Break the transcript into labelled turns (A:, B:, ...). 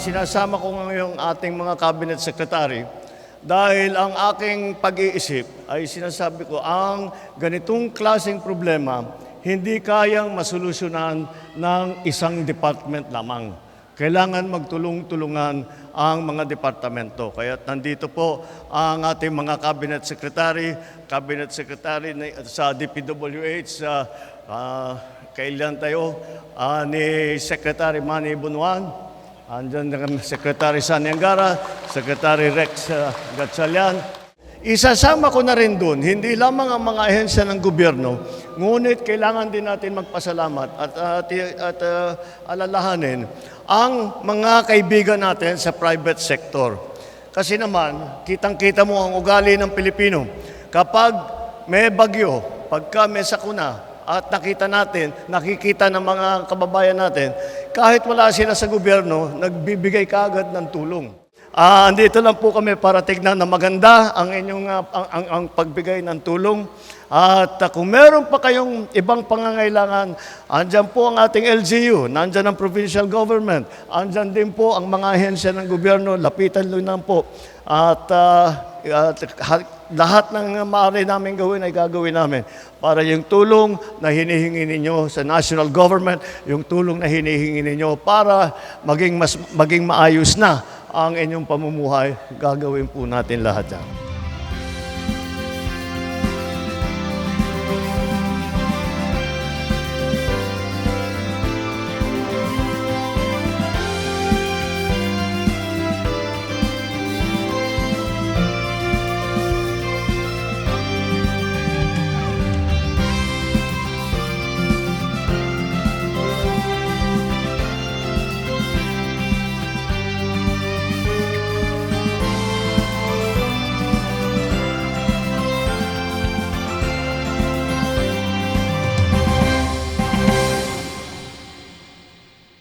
A: sinasama ko ngayong ating mga cabinet secretary dahil ang aking pag-iisip ay sinasabi ko, ang ganitong klaseng problema hindi kayang masolusyonan ng isang department lamang. Kailangan magtulong-tulungan ang mga departamento. Kaya nandito po ang ating mga cabinet secretary sa DPWH, kailan tayo, ni Secretary Manny Bunuan, andyan na Secretary Sani Angara, Secretary Rex Gatchalian. Isasama ko na rin doon, hindi lamang ang mga ahensya ng gobyerno, ngunit kailangan din natin magpasalamat at alalahanin ang mga kaibigan natin sa private sector. Kasi naman, kitang-kita mo ang ugali ng Pilipino. Kapag may bagyo, pagka may sakuna, at nakikita ng mga kababayan natin, kahit wala sila sa gobyerno, nagbibigay kaagad ng tulong. Andito lang po kami para tignan na maganda ang inyong ang pagbigay ng tulong. At kung meron pa kayong ibang pangangailangan, andyan po ang ating LGU, nandyan ang provincial government, andyan din po ang mga ahensya ng gobyerno, lapitan lang po. At lahat ng maaari namin gawin ay gagawin namin para yung tulong na hinihingi ninyo sa national government, yung tulong na hinihingi ninyo para maging maayos na ang inyong pamumuhay, gagawin po natin lahat yan.